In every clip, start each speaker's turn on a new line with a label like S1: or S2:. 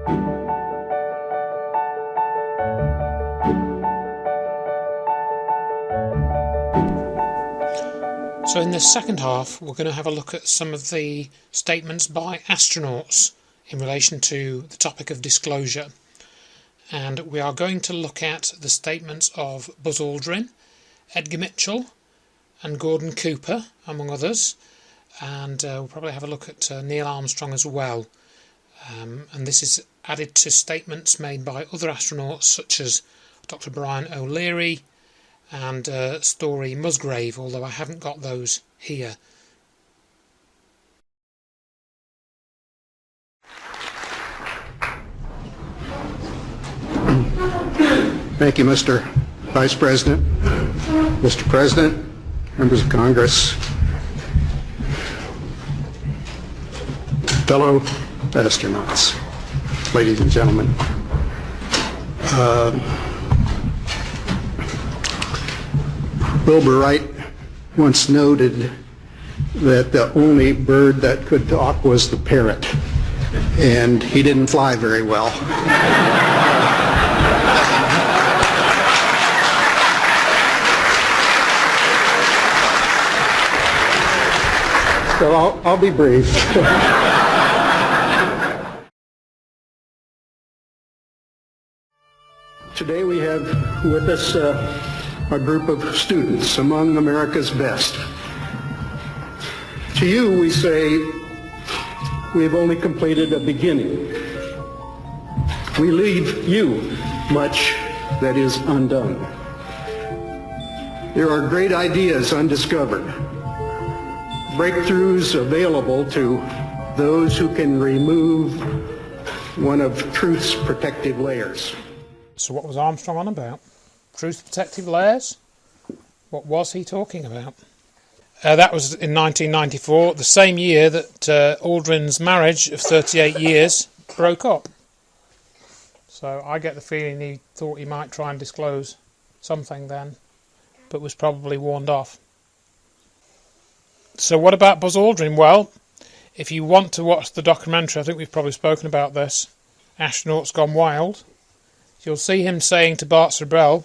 S1: So in this second half, we're going to have a look at some of the statements by astronauts in relation to the topic of disclosure. And we are going to look at the statements of Buzz Aldrin, Edgar Mitchell and Gordon Cooper, among others. And we'll probably have a look at Neil Armstrong as well. And this is added to statements made by other astronauts such as Dr. Brian O'Leary and Story Musgrave, although I haven't got those here.
S2: Thank you, Mr. Vice President, Mr. President, members of Congress, fellow astronauts, ladies and gentlemen. Wilbur Wright once noted that the only bird that could talk was the parrot, and he didn't fly very well. So I'll be brief. Today we have with us a group of students among America's best. To you we say we have only completed a beginning. We leave you much that is undone. There are great ideas undiscovered, breakthroughs available to those who can remove one of truth's protective layers.
S1: So what was Armstrong on about? Truth's protective layers? What was he talking about? That was in 1994, the same year that Aldrin's marriage of 38 years broke up. So I get the feeling he thought he might try and disclose something then, but was probably warned off. So what about Buzz Aldrin? Well, if you want to watch the documentary, I think we've probably spoken about this, Astronauts Gone Wild, you'll see him saying to Bart Sibrel,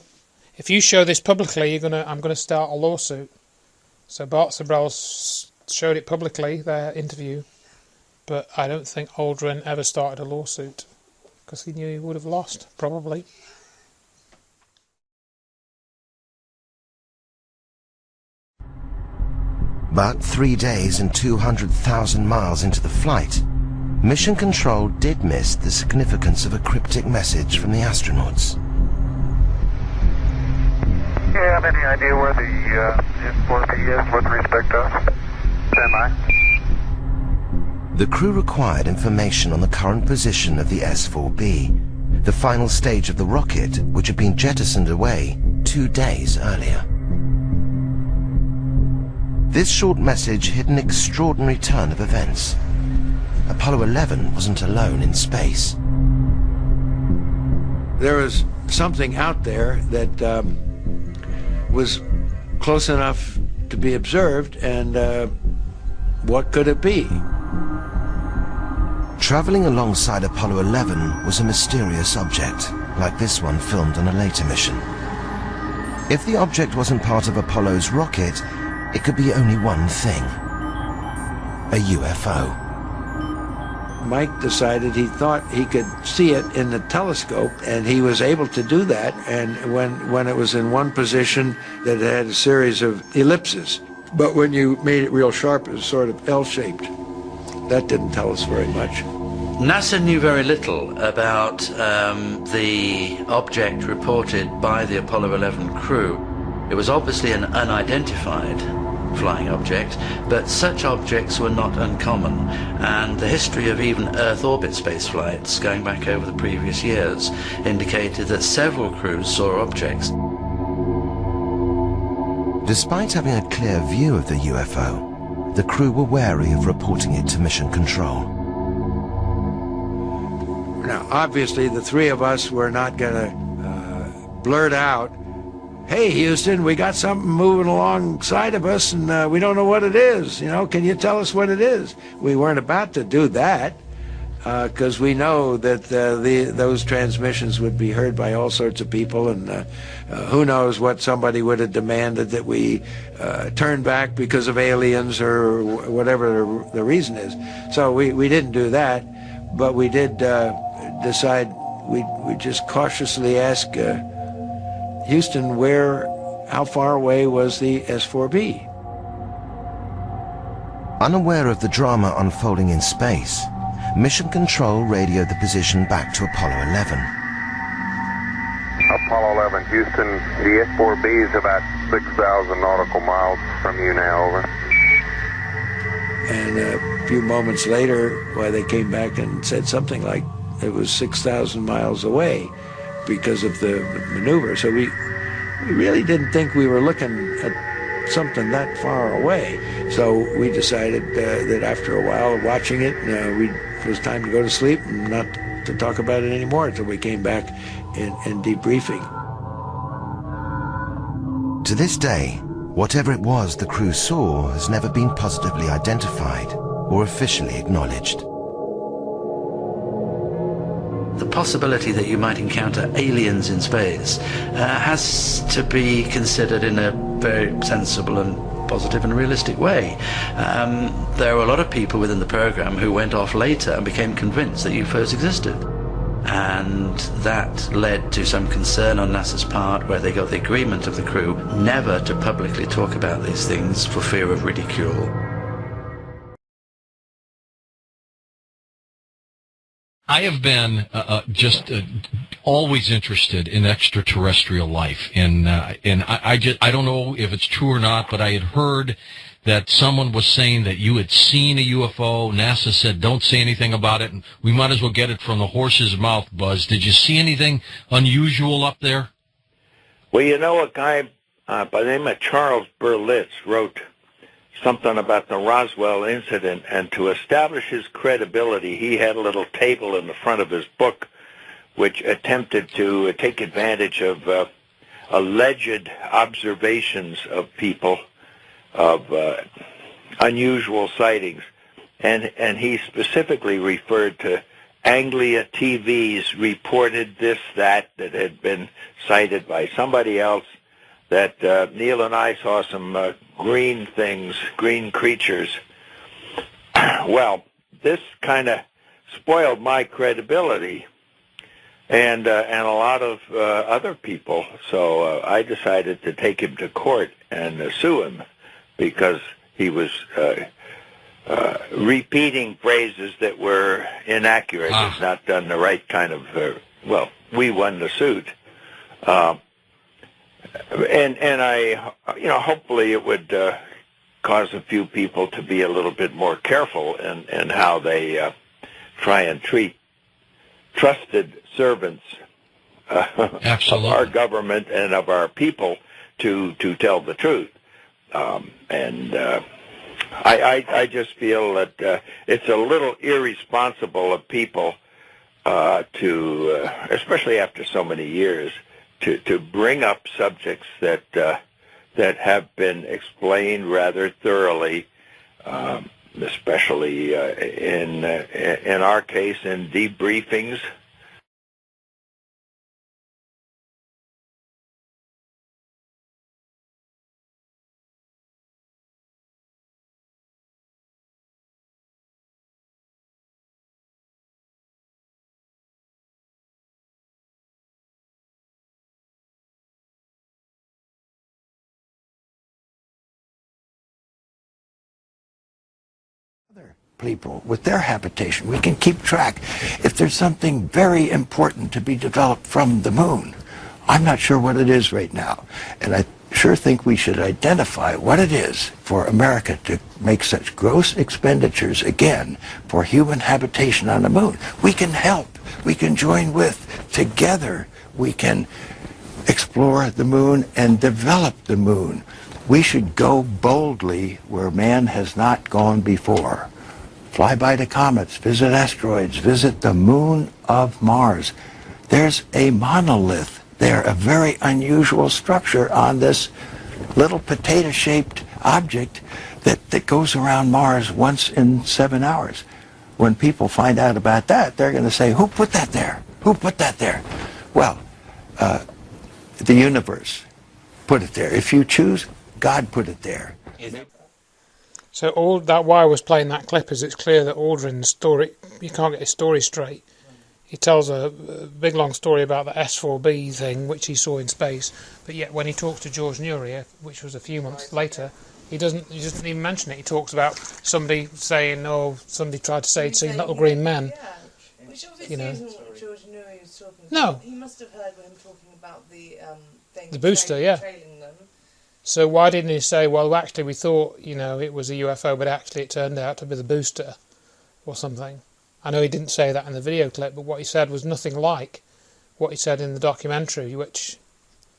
S1: if you show this publicly, I'm going to start a lawsuit. So Bart Sibrel showed it publicly, their interview, but I don't think Aldrin ever started a lawsuit because he knew he would have lost, probably.
S3: But 3 days and 200,000 miles into the flight, Mission Control did miss the significance of a cryptic message from the astronauts.
S4: Do you have any idea where the is with respect to us? Stand by.
S3: The crew required information on the current position of the S-4B, the final stage of the rocket which had been jettisoned away 2 days earlier. This short message hid an extraordinary turn of events. Apollo 11 wasn't alone in space.
S5: There was something out there that was close enough to be observed, and what could it be?
S3: Traveling alongside Apollo 11 was a mysterious object, like this one filmed on a later mission. If the object wasn't part of Apollo's rocket, it could be only one thing: a UFO.
S5: Mike decided he thought he could see it in the telescope, and he was able to do that. And when it was in one position, that it had a series of ellipses. But when you made it real sharp, it was sort of L-shaped. That didn't tell us very much.
S6: NASA knew very little about the object reported by the Apollo 11 crew. It was obviously an unidentified flying object, but such objects were not uncommon, and the history of even Earth orbit space flights going back over the previous years indicated that several crews saw objects.
S3: Despite having a clear view of the UFO, the crew were wary of reporting it to Mission Control.
S5: Now, obviously, the three of us were not going to blurt out, "Hey, Houston, we got something moving alongside of us, and we don't know what it is. You know, can you tell us what it is?" We weren't about to do that. because we know that those transmissions would be heard by all sorts of people, and who knows what somebody would have demanded that we turn back because of aliens or whatever the reason is. So we didn't do that, but we did decide we just cautiously ask Houston how far away was the S-4B?
S3: Unaware of the drama unfolding in space, Mission Control radioed the position back to Apollo 11.
S4: Apollo 11, Houston, the S-4B is about 6,000 nautical miles from you now, over.
S5: And a few moments later, they came back and said something like it was 6,000 miles away because of the maneuver. So we really didn't think we were looking at something that far away. So we decided that after a while of watching it, it was time to go to sleep and not to talk about it anymore until we came back in debriefing.
S3: To this day, whatever it was the crew saw has never been positively identified or officially acknowledged.
S6: The possibility that you might encounter aliens in space has to be considered in a very sensible and positive and realistic way. There were a lot of people within the program who went off later and became convinced that UFOs existed. And that led to some concern on NASA's part, where they got the agreement of the crew never to publicly talk about these things for fear of ridicule.
S7: I have been always interested in extraterrestrial life, and I don't know if it's true or not, but I had heard that someone was saying that you had seen a UFO. NASA said don't say anything about it, and we might as well get it from the horse's mouth, Buzz. Did you see anything unusual up there?
S8: Well, you know, a guy by the name of Charles Berlitz wrote something about the Roswell incident, and to establish his credibility, he had a little table in the front of his book which attempted to take advantage of alleged observations of people, of unusual sightings. And he specifically referred to Anglia TV's reported this, that had been cited by somebody else, that Neil and I saw some green things, green creatures. Well, this kind of spoiled my credibility and a lot of other people. So I decided to take him to court and sue him because he was repeating phrases that were inaccurate. He's not done the right kind of, well, we won the suit. And I, you know, hopefully it would cause a few people to be a little bit more careful in how they try and treat trusted servants of our government and of our people to tell the truth. I just feel that it's a little irresponsible of people to, especially after so many years, to bring up subjects that have been explained rather thoroughly, especially in our case in debriefings.
S5: Other people with their habitation, we can keep track. If there's something very important to be developed from the moon, I'm not sure what it is right now, and I sure think we should identify what it is for America to make such gross expenditures again for human habitation on the moon. We can help, we can join with, together we can explore the moon and develop the moon. We should go boldly where man has not gone before. Fly by the comets, visit asteroids, visit the moon of Mars. There's a monolith there, a very unusual structure on this little potato-shaped object that goes around Mars once in 7 hours. when people find out about that, they're going to say, who put that there? Who put that there? Well, the universe put it there. If you choose, God put it there.
S1: So all that why I was playing that clip is it's clear that Aldrin's story, you can't get his story straight. He tells a big long story about the S4B thing which he saw in space, but yet when he talks to George Newry, which was a few months later, he doesn't even mention it. He talks about somebody saying, oh, somebody tried to say he'd seen little green men.
S9: Yeah, which obviously
S1: you know.
S9: isn't what George Newry was talking about.
S1: No.
S9: He must have heard him talking about the thing.
S1: The booster, yeah.
S9: Trailing them.
S1: So why didn't he say, well, actually we thought, you know, it was a UFO, but actually it turned out to be the booster or something? I know he didn't say that in the video clip, but what he said was nothing like what he said in the documentary, which...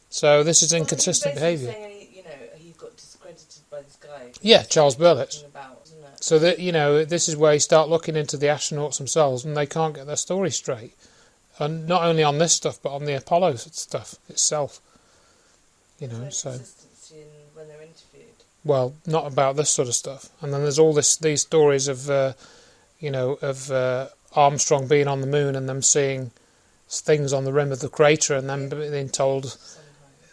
S1: So this is inconsistent behaviour.
S9: Saying, you know, he got discredited by this guy.
S1: Yeah, Charles Berlitz.
S9: About, isn't it?
S1: So that, you know, this is where you start looking into the astronauts themselves, and they can't get their story straight. And not only on this stuff, but on the Apollo stuff itself. You know, so...
S9: Inconsistency in when they're interviewed.
S1: Well, not about this sort of stuff. And then there's all these stories of... you know, of Armstrong being on the moon and them seeing things on the rim of the crater and then being told...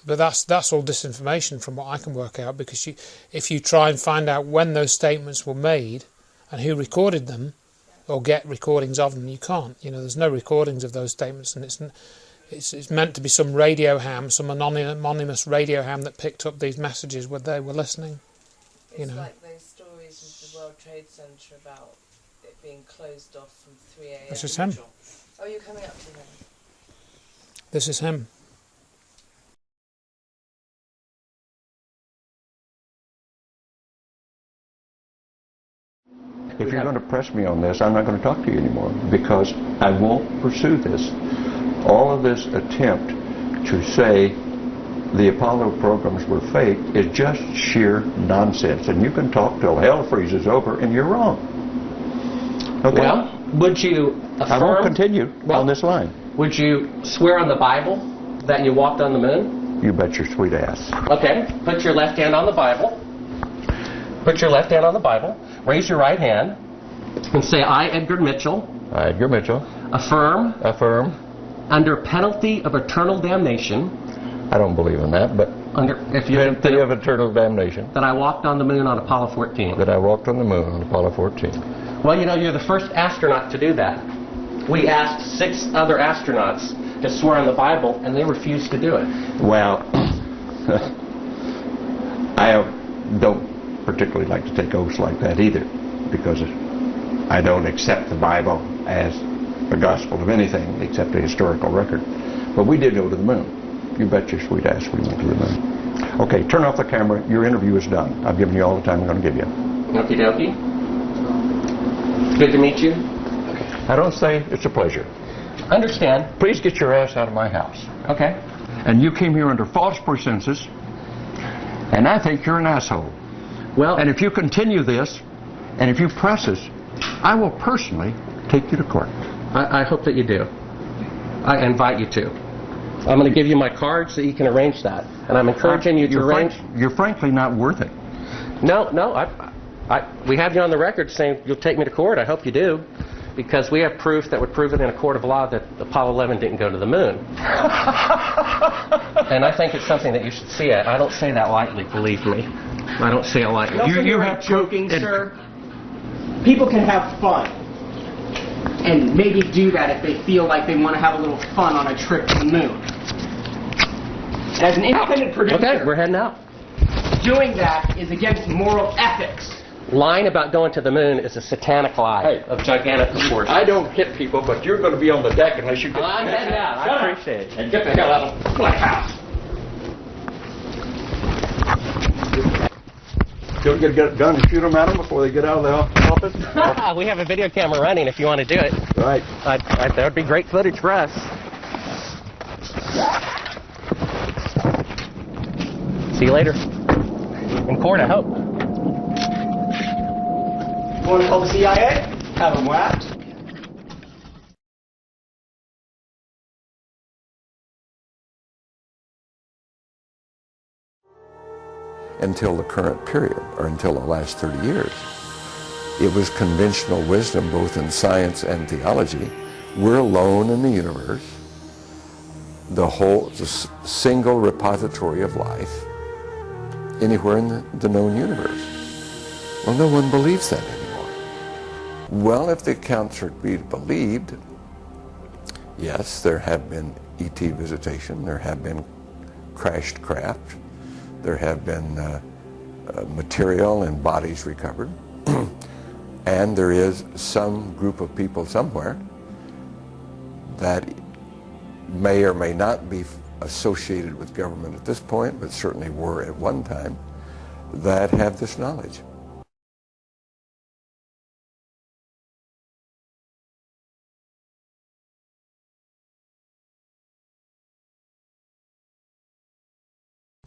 S1: But that's all disinformation from what I can work out, because if you try and find out when those statements were made and who recorded them, or get recordings of them, you can't. You know, there's no recordings of those statements, and it's meant to be some radio ham, some anonymous radio ham that picked up these messages when they were listening.
S9: It's
S1: you know.
S9: Like those stories of the World Trade Center about it being closed off from 3 a.m.
S1: This is him.
S9: Oh, you're coming up to him.
S1: This is him.
S10: If you're going to press me on this, I'm not going to talk to you anymore, because I won't pursue this. All of this attempt to say the Apollo programs were fake is just sheer nonsense. And you can talk till hell freezes over, and you're wrong. Okay?
S11: Well, would you affirm...
S10: I won't continue on this line.
S11: Would you swear on the Bible that you walked on the moon?
S10: You bet your sweet ass.
S11: Okay. Put your left hand on the Bible. Put your left hand on the Bible. Raise your right hand and say, I, Edgar Mitchell.
S10: I, Edgar Mitchell.
S11: Affirm.
S10: Affirm.
S11: Under penalty of eternal damnation.
S10: I don't believe in that, but penalty of eternal damnation.
S11: That I walked on the moon on Apollo 14.
S10: That I walked on the moon on Apollo 14.
S11: Well, you know, you're the first astronaut to do that. We asked 6 other astronauts to swear on the Bible, and they refused to do it.
S10: Well, I don't particularly like to take oaths like that either, because I don't accept the Bible as a gospel of anything except a historical record. But we did go to the moon. You bet your sweet ass we went to the moon. Okay, turn off the camera. Your interview is done. I've given you all the time I'm going to give you.
S11: Okie dokie. Good to meet you.
S10: I don't say it's a pleasure.
S11: Understand.
S10: Please get your ass out of my house.
S11: Okay.
S10: And you came here under false pretenses, and I think you're an asshole.
S11: Well,
S10: and if you continue this, and if you press us, I will personally take you to court.
S11: I hope that you do. I invite you to. I'm going to give you my card so you can arrange that. And I'm encouraging you to arrange...
S10: You're frankly not worth it.
S11: No, we have you on the record saying you'll take me to court. I hope you do. Because we have proof that would prove it in a court of law that Apollo 11 didn't go to the moon. And I think it's something that you should see. I don't say that lightly, believe me. I don't say it lightly.
S12: You have joking, sir. People can have fun. And maybe do that if they feel like they want to have a little fun on a trip to the moon. As an independent producer...
S11: Okay, we're heading out.
S12: Doing that is against moral ethics.
S11: Lying about going to the moon is a satanic lie of gigantic proportions.
S10: I don't hit people, but you're going to be on the deck unless you get...
S11: I'm heading out. I appreciate it.
S12: And get the hell out of my house.
S10: Go get a gun and shoot them at them before they get out of the office?
S11: We have a video camera running if you want to do it.
S10: Right.
S11: That would be great footage for us. See you later. In court, I hope.
S12: Want to call the CIA? Have them whacked.
S10: Until the current period, or until the last 30 years, it was conventional wisdom, both in science and theology. We're alone in the universe, the single repository of life anywhere in the known universe. Well, no one believes that anymore. Well, if the accounts are to be believed, yes, there have been ET visitation, there have been crashed craft, there have been material and bodies recovered, and there is some group of people somewhere that may or may not be associated with government at this point, but certainly were at one time, that have this knowledge.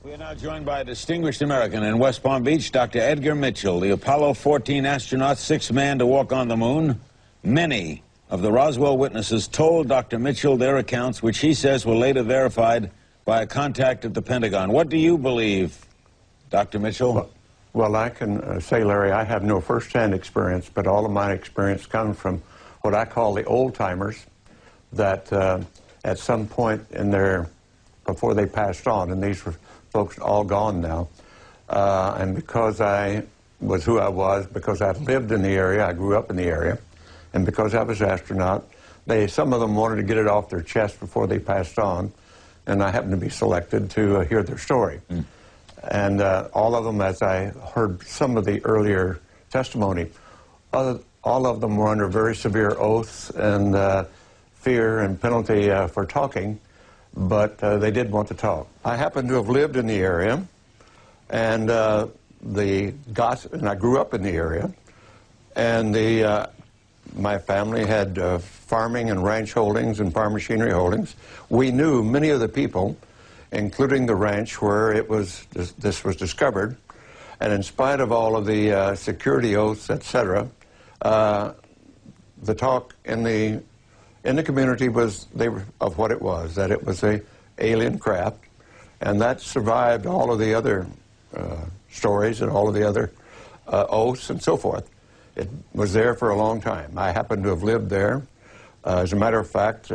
S13: We are now joined by a distinguished American in West Palm Beach, Dr. Edgar Mitchell, the Apollo 14 astronaut, sixth man to walk on the moon. Many of the Roswell witnesses told Dr. Mitchell their accounts, which he says were later verified by a contact at the Pentagon. What do you believe, Dr. Mitchell?
S10: Well, I can say, Larry, I have no first-hand experience, but all of my experience comes from what I call the old-timers that at some point in their, before they passed on, and these were folks all gone now, and because I was who I was, because I'd lived in the area, I grew up in the area, and because I was an astronaut, some of them wanted to get it off their chest before they passed on, and I happened to be selected to hear their story. And all of them, as I heard some of the earlier testimony, all of them were under very severe oaths and fear and penalty for talking, but they did want to talk. I happen to have lived in the area, and I grew up in the area, and my family had farming and ranch holdings and farm machinery holdings. We knew many of the people, including the ranch where this was discovered, and in spite of all of the security oaths, etc., the talk in the community was of what it was, that it was a alien craft, and that survived all of the other stories and all of the other oaths and so forth. It was there for a long time. I happen to have lived there. As a matter of fact,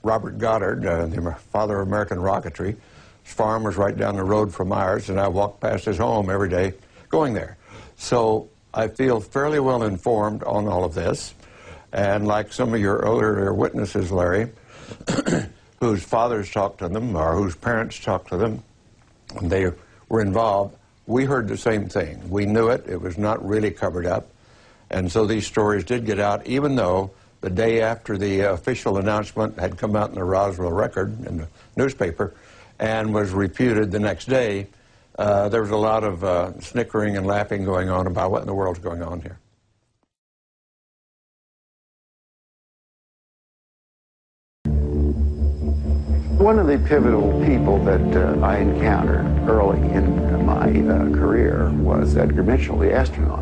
S10: Robert Goddard, the father of American rocketry, his farm was right down the road from ours, and I walked past his home every day going there. So I feel fairly well informed on all of this. And like some of your earlier witnesses, Larry, whose fathers talked to them or whose parents talked to them, and they were involved, we heard the same thing. We knew it. It was not really covered up. And so these stories did get out, even though the day after the official announcement had come out in the Roswell Record in the newspaper and was refuted the next day, there was a lot of snickering and laughing going on about what in the world's going on here.
S14: One of the pivotal people that I encountered early in my career was Edgar Mitchell, the astronaut.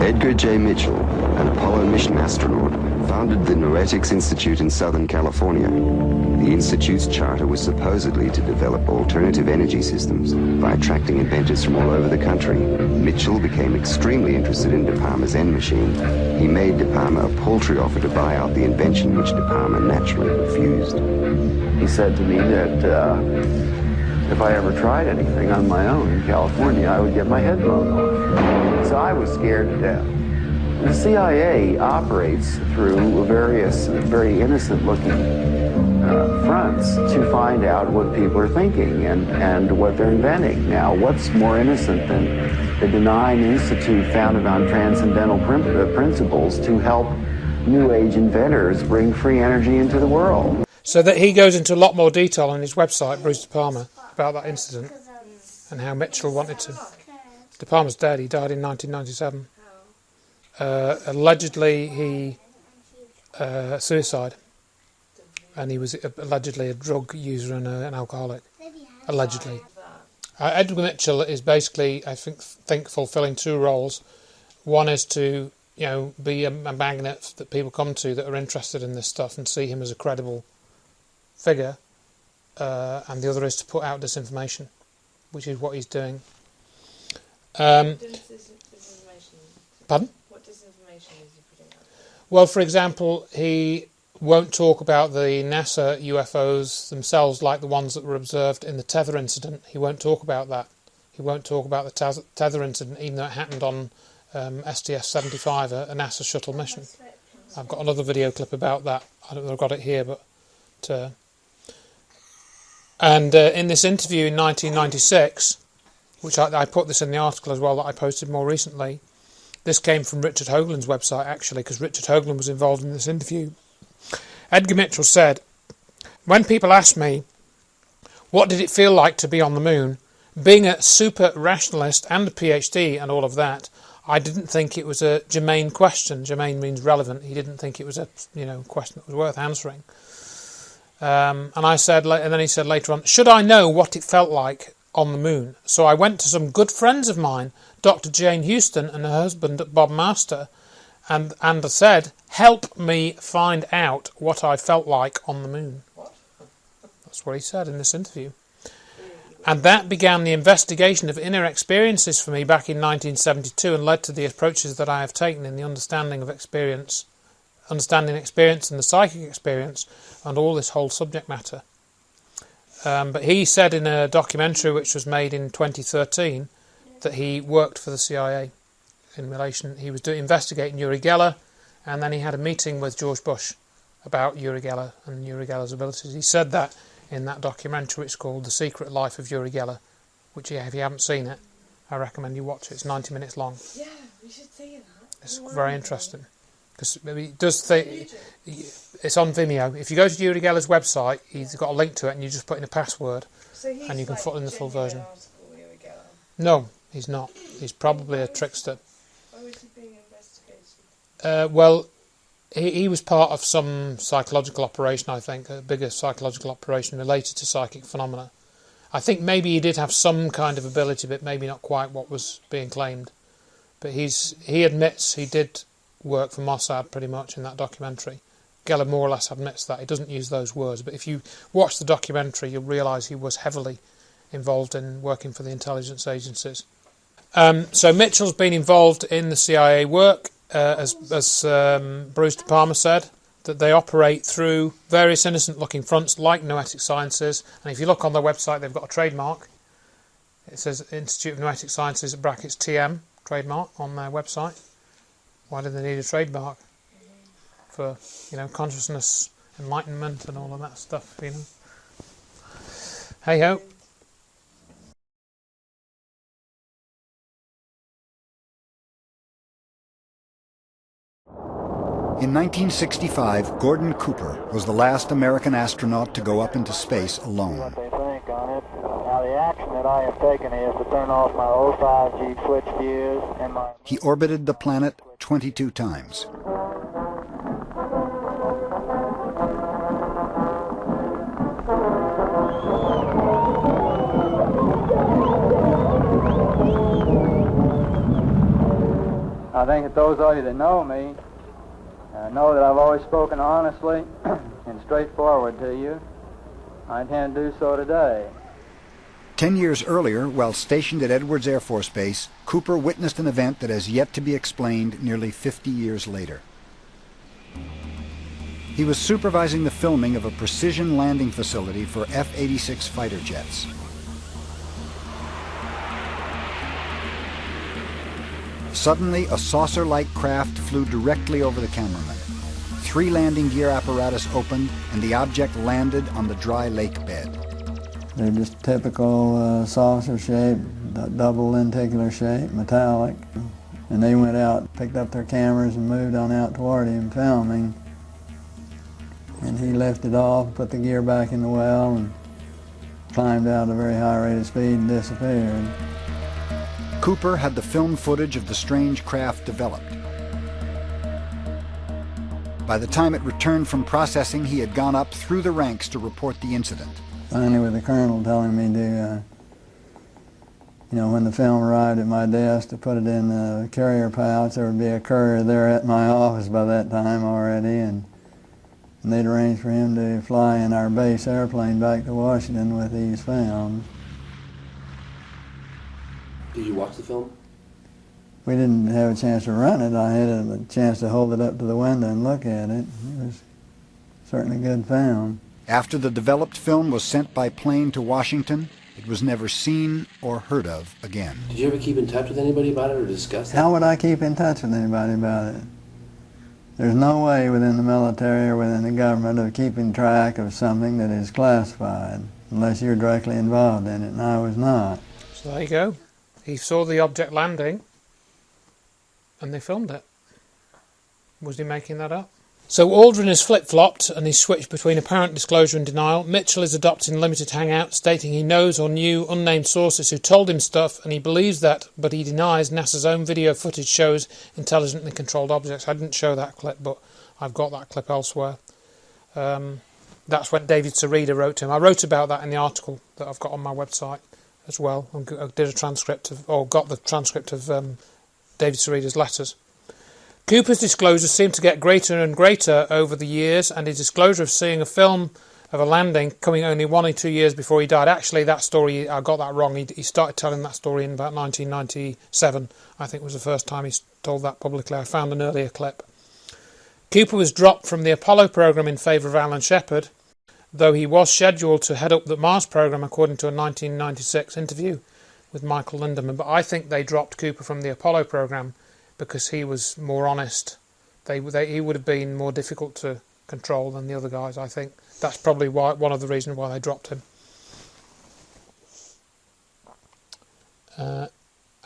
S15: Edgar J. Mitchell, an Apollo mission astronaut, founded the Noetics Institute in Southern California. The Institute's charter was supposedly to develop alternative energy systems by attracting inventors from all over the country. Mitchell became extremely interested in De Palma's N machine. He made De Palma a paltry offer to buy out the invention, which De Palma naturally refused.
S14: He said to me that if I ever tried anything on my own in California, I would get my head blown off. So I was scared to death. The CIA operates through various very innocent-looking fronts to find out what people are thinking and what they're inventing. Now, what's more innocent than the Denying Institute founded on transcendental principles to help New Age inventors bring free energy into the world?
S1: So that he goes into a lot more detail on his website, Bruce De Palma, about that incident and how Mitchell wanted to. De Palma's dead. He died in 1997. Allegedly, he suicide, and he was allegedly a drug user and an alcoholic. Allegedly. Edgar Mitchell is basically, I think, fulfilling two roles. One is to, be a magnet that people come to that are interested in this stuff and see him as a credible figure, and the other is to put out disinformation, which is what he's doing. Pardon?
S9: What disinformation is he putting out?
S1: Well, for example, he won't talk about the NASA UFOs themselves, like the ones that were observed in the Tether incident. He won't talk about that. He won't talk about the Tether incident, even though it happened on STS-75, a NASA shuttle mission. I've got another video clip about that. I don't know if I've got it here, but... And in this interview in 1996, which I put this in the article as well that I posted more recently, this came from Richard Hoagland's website, actually, because Richard Hoagland was involved in this interview. Edgar Mitchell said, "When people ask me, what did it feel like to be on the moon, being a super rationalist and a PhD and all of that, I didn't think it was a germane question." Germane means relevant. He didn't think it was a question that was worth answering. And I said, and then he said later on, "Should I know what it felt like on the moon? So I went to some good friends of mine, Dr. Jane Houston and her husband Bob Master, and I said, help me find out what I felt like on the moon." That's what he said in this interview. And that began the investigation of inner experiences for me back in 1972 and led to the approaches that I have taken in the understanding experience and the psychic experience and all this whole subject matter. But he said in a documentary which was made in 2013 that he worked for the CIA in relation. He was investigating Uri Geller, and then he had a meeting with George Bush about Uri Geller and Uri Geller's abilities. He said that in that documentary. It's called The Secret Life of Uri Geller, which, if you haven't seen it, I recommend you watch it. It's 90 minutes long.
S9: Yeah, we should see that.
S1: It's very interesting. Because it does it's on Vimeo. If you go to Uri Geller's website, he's got a link to it, and you just put in a password, and you can put in the full version. No, he's not. He's probably a trickster.
S9: Why was he being investigated?
S1: Well, he was part of some psychological operation, I think, a bigger psychological operation related to psychic phenomena. I think maybe he did have some kind of ability, but maybe not quite what was being claimed. But he admits he did work for Mossad pretty much in that documentary. Geller more or less admits that. He doesn't use those words, but if you watch the documentary, you'll realise he was heavily involved in working for the intelligence agencies. So Mitchell's been involved in the CIA work, as Bruce De Palma said, that they operate through various innocent-looking fronts like Noetic Sciences, and if you look on their website, they've got a trademark. It says Institute of Noetic Sciences (TM) trademark on their website. Why do they need a trademark? For, consciousness, enlightenment and all of that stuff, Hey-ho.
S16: In 1965, Gordon Cooper was the last American astronaut to go up into space alone.
S17: What they think on it. Now the action that I have taken is to turn off my 05G switch fuse and my...
S16: He orbited the planet 22 times.
S17: I think that those of you that know me know that I've always spoken honestly and straightforward to you. I intend to do so today.
S16: 10 years earlier, while stationed at Edwards Air Force Base, Cooper witnessed an event that has yet to be explained nearly 50 years later. He was supervising the filming of a precision landing facility for F-86 fighter jets. Suddenly, a saucer-like craft flew directly over the cameraman. 3 landing gear apparatus opened, and the object landed on the dry lake bed.
S18: They're just typical saucer shape, double lenticular shape, metallic. And they went out, picked up their cameras, and moved on out toward him filming. And he lifted off, put the gear back in the well, and climbed out at a very high rate of speed and disappeared.
S16: Cooper had the film footage of the strange craft developed. By the time it returned from processing, he had gone up through the ranks to report the incident.
S18: Finally, with the colonel telling me to, when the film arrived at my desk, to put it in the carrier pouch. There would be a courier there at my office by that time already, and they'd arranged for him to fly in our base airplane back to Washington with these films.
S19: Did you watch the film?
S18: we didn't have a chance to run it. I had a chance to hold it up to the window and look at it. It was certainly good film.
S16: After the developed film was sent by plane to Washington, it was never seen or heard of again.
S19: Did you ever keep in touch with anybody about it or discuss it?
S18: How would I keep in touch with anybody about it? There's no way within the military or within the government of keeping track of something that is classified unless you're directly involved in it, and I was not.
S1: So there you go. He saw the object landing and they filmed it. Was he making that up? So Aldrin has flip-flopped and he's switched between apparent disclosure and denial. Mitchell is adopting limited hangout, stating he knows or knew unnamed sources who told him stuff and he believes that, but he denies NASA's own video footage shows intelligently controlled objects. I didn't show that clip, but I've got that clip elsewhere. That's when David Sarita wrote to him. I wrote about that in the article that I've got on my website as well. I did a transcript of, or got the transcript of David Sarita's letters. Cooper's disclosures seem to get greater and greater over the years, and his disclosure of seeing a film of a landing coming only 1 or 2 years before he died. Actually, that story, I got that wrong. He started telling that story in about 1997. I think was the first time he told that publicly. I found an earlier clip. Cooper was dropped from the Apollo program in favour of Alan Shepard, though he was scheduled to head up the Mars program according to a 1996 interview with Michael Lindemann. But I think they dropped Cooper from the Apollo program because he was more honest. He would have been more difficult to control than the other guys, I think. That's probably one of the reasons why they dropped him. And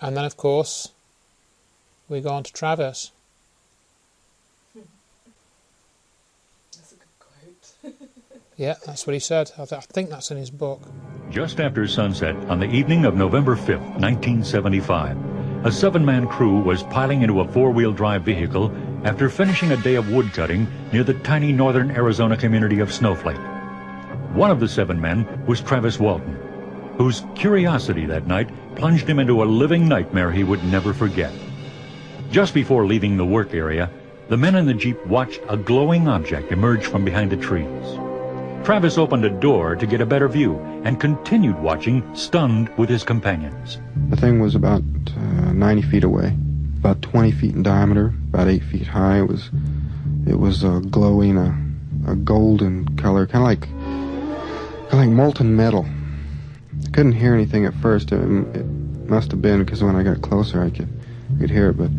S1: then, of course, we go on to Travis.
S9: That's a good quote.
S1: Yeah, that's what he said. I think that's in his book.
S20: Just after sunset on the evening of November 5th, 1975, a 7-man crew was piling into a 4-wheel drive vehicle after finishing a day of woodcutting near the tiny northern Arizona community of Snowflake. One of the 7 men was Travis Walton, whose curiosity that night plunged him into a living nightmare he would never forget. Just before leaving the work area, the men in the Jeep watched a glowing object emerge from behind the trees. Travis opened a door to get a better view and continued watching, stunned with his companions.
S21: The thing was about 90 feet away, about 20 feet in diameter, about 8 feet high. It was glowing a golden color, kind of like molten metal. I couldn't hear anything at first. It must have been because when I got closer I could hear it, but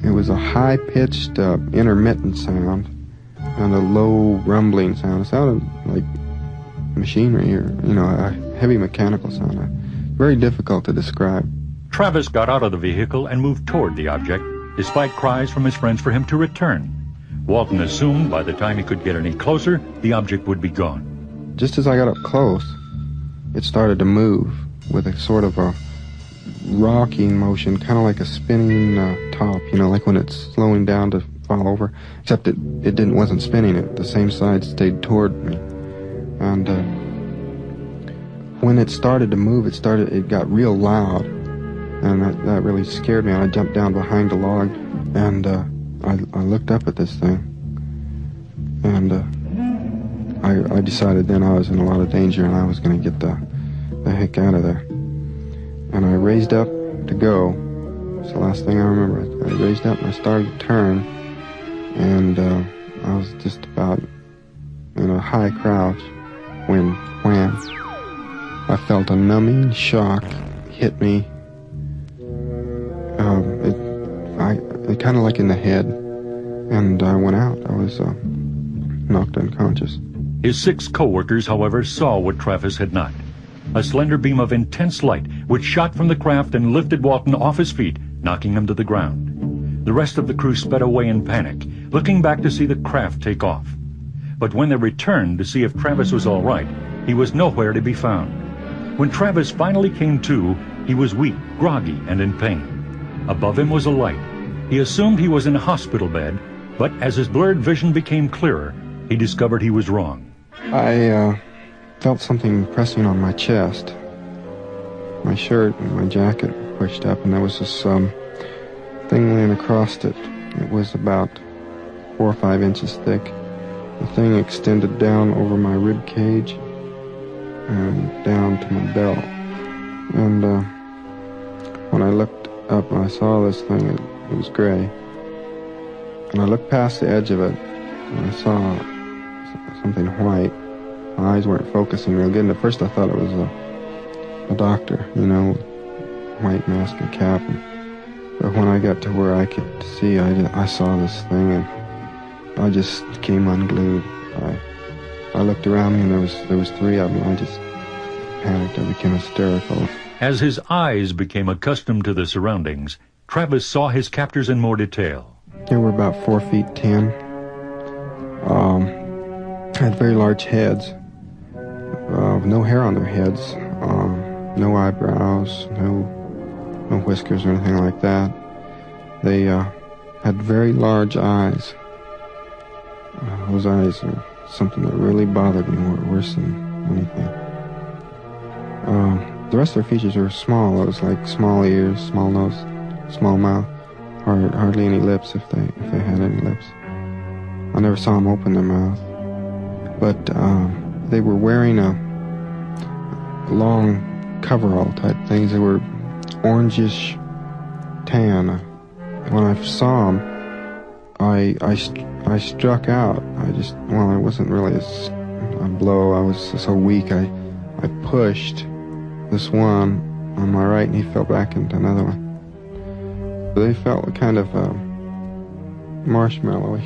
S21: it was a high-pitched intermittent sound and a low rumbling sound. It sounded like machinery or, a heavy mechanical sound. Very difficult to describe.
S20: Travis got out of the vehicle and moved toward the object, despite cries from his friends for him to return. Walton assumed by the time he could get any closer, the object would be gone.
S21: Just as I got up close, it started to move with a sort of a rocking motion, kind of like a spinning top, like when it's slowing down to fall over, except it wasn't spinning. The same side stayed toward me. And when it started to move, it got real loud, and that really scared me. I jumped down behind a log, and I looked up at this thing, and I decided then I was in a lot of danger, and I was going to get the heck out of there. And I raised up to go. It's the last thing I remember. I raised up and I started to turn, and I was just about in a high crouch when wham, I felt a numbing shock hit me. It kind of like in the head, and I went out. I was knocked unconscious.
S20: His 6 co-workers, however, saw what Travis had not. A slender beam of intense light which shot from the craft and lifted Walton off his feet, knocking him to the ground. The rest of the crew sped away in panic, looking back to see the craft take off. But when they returned to see if Travis was all right, he was nowhere to be found. When Travis finally came to, he was weak, groggy, and in pain. Above him was a light. He assumed he was in a hospital bed, but as his blurred vision became clearer, he discovered he was wrong.
S21: I felt something pressing on my chest. My shirt and my jacket pushed up, and there was this thing laying across it. It was about 4 or 5 inches thick. The thing extended down over my rib cage and down to my belt. And when I looked up and I saw this thing. It was gray. And I looked past the edge of it, and I saw something white. My eyes weren't focusing real good. And at first I thought it was a doctor, you know, white mask and cap. But when I got to where I could see, I saw this thing, and I just came unglued. I looked around me, and there was three of them. I just panicked. I became hysterical.
S20: As his eyes became accustomed to the surroundings, Travis saw his captors in more detail.
S21: They were about 4 feet 10. Had very large heads. No hair on their heads. No eyebrows. No whiskers or anything like that. They had very large eyes. Those eyes are something that really bothered me worse than anything. The rest of their features were small. It was like small ears, small nose, small mouth. Hardly any lips if they had any lips. I never saw them open their mouth. But they were wearing a long coverall type things. They were orangish tan. When I saw them, I struck out. I wasn't really a blow. I was so weak. I pushed this one on my right, and he fell back into another one. They felt kind of marshmallowy,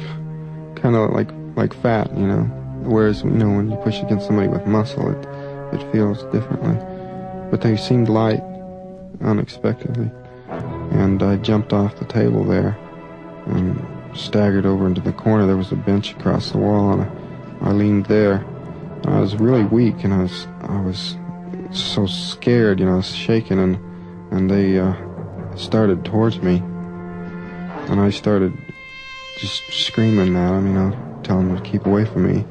S21: kind of like fat, you know. Whereas, you know, when you push against somebody with muscle, it feels differently. But they seemed light, unexpectedly. And I jumped off the table there and staggered over into the corner. There was a bench across the wall, and I leaned there. And I was really weak, and I was so scared, you know, I was shaking, and they started towards me, and I started just screaming at them, you know, telling them to keep away from me.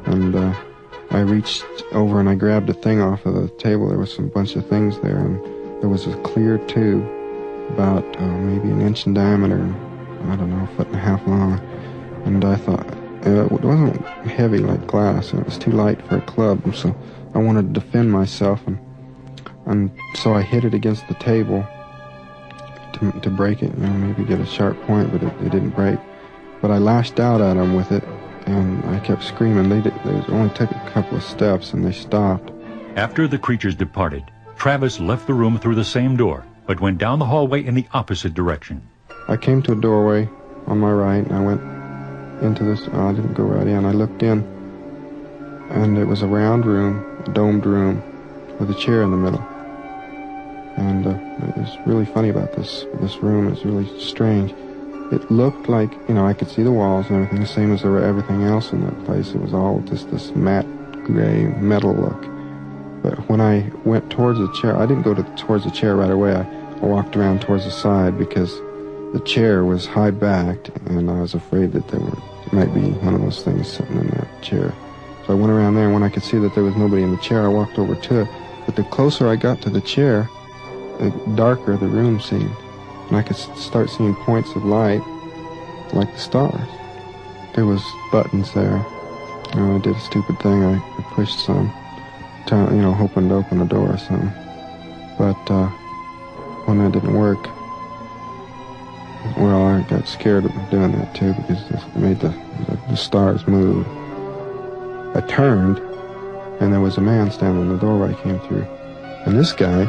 S21: And I reached over and I grabbed a thing off of the table. There was some bunch of things there, and there was a clear tube about maybe an inch in diameter, I don't know, 1.5 feet long. And I thought, it wasn't heavy like glass, and it was too light for a club, and so I wanted to defend myself, and so I hit it against the table to break it, you know, maybe get a sharp point, but it didn't break. But I lashed out at them with it, and I kept screaming. They only took a couple of steps, and they stopped.
S20: After the creatures departed, Travis left the room through the same door, but went down the hallway in the opposite direction.
S21: I came to a doorway on my right, and I went into this. I didn't go right in. I looked in, and it was a round room, a domed room, with a chair in the middle. And it was really funny about this room. It's really strange. It looked like, you know, I could see the walls and everything, the same as everything else in that place. It was all just this matte gray metal look. But when I went towards the chair, I didn't go towards the chair right away. I walked around towards the side because the chair was high-backed, and I was afraid that there might be one of those things sitting in that chair. So I went around there, and when I could see that there was nobody in the chair, I walked over to it. But the closer I got to the chair, the darker the room seemed. And I could start seeing points of light, like the stars. There was buttons there. You know, I did a stupid thing. I pushed some, you know, hoping to open the door or something. But when that didn't work, well, I got scared of doing that too, because it made the stars move. I turned, and there was a man standing in the doorway I came through. And this guy,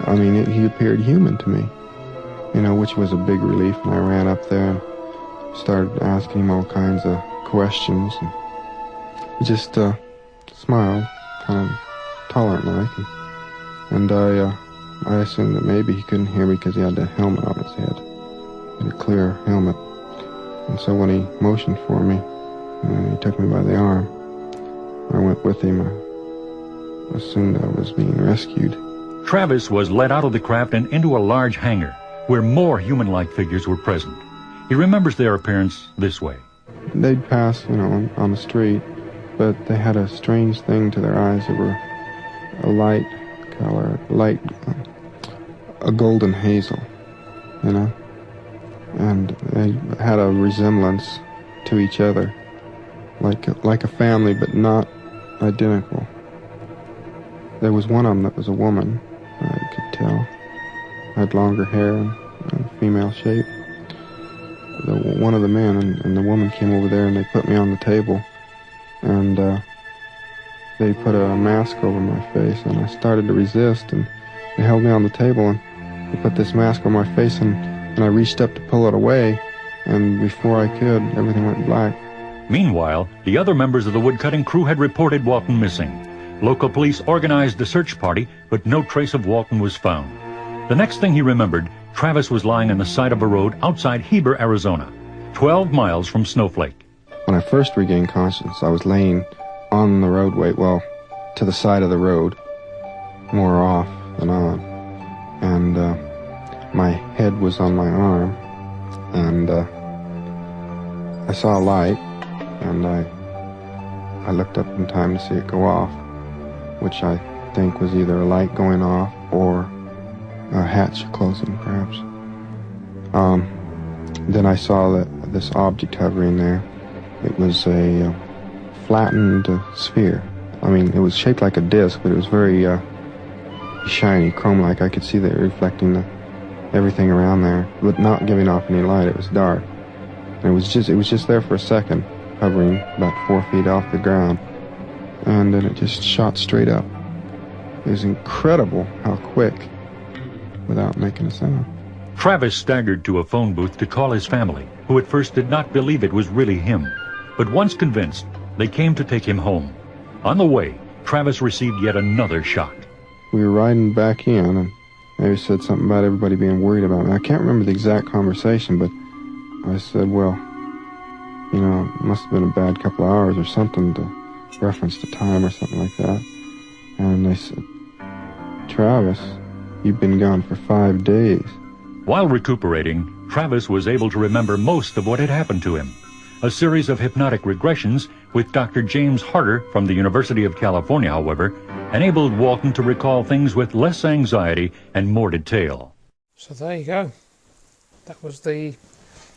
S21: I mean, he appeared human to me, you know, which was a big relief. And I ran up there and started asking him all kinds of questions. And he just smiled, kind of tolerant-like. And I assumed that maybe he couldn't hear me because he had the helmet on his head, a clear helmet. And so when he motioned for me, and he took me by the arm, I went with him. I assumed I was being rescued.
S20: Travis was led out of the craft and into a large hangar where more human-like figures were present. He remembers their appearance this way.
S21: They'd pass, you know, on the street, but they had a strange thing to their eyes. They were a light color, a golden hazel, you know, and they had a resemblance to each other, like a family, but not identical. There was one of them that was a woman, I could tell, had longer hair and female shape. One of the men and the woman came over there and they put me on the table, and they put a mask over my face, and I started to resist, and they held me on the table and they put this mask on my face, and I reached up to pull it away, and before I could, everything went black.
S20: Meanwhile, the other members of the woodcutting crew had reported Walton missing. Local police organized a search party, but no trace of Walton was found. The next thing he remembered, Travis was lying on the side of a road outside Heber, Arizona, 12 miles from Snowflake.
S21: When I first regained consciousness, I was laying on the roadway, well, to the side of the road, more off than on. And my head was on my arm, and I saw a light, and I looked up in time to see it go off, which I think was either a light going off or a hatch closing, perhaps. Then I saw this object hovering there. It was a flattened sphere. I mean, it was shaped like a disc, but it was very shiny, chrome-like. I could see that reflecting everything around there, but not giving off any light. It was dark, and it was just there for a second, hovering about 4 feet off the ground, and then it just shot straight up. It was incredible how quick, without making a sound.
S20: Travis staggered to a phone booth to call his family, who at first did not believe it was really him. But once convinced, they came to take him home. On the way, Travis received yet another shock.
S21: We were riding back in, and maybe said something about everybody being worried about me. I can't remember the exact conversation, but I said, well, you know, it must have been a bad couple of hours or something, to reference the time or something like that. And they said, Travis, you've been gone for 5 days.
S20: While recuperating, Travis was able to remember most of what had happened to him. A series of hypnotic regressions with Dr. James Harder from the University of California, however, enabled Walton to recall things with less anxiety and more detail.
S1: So there you go. That was the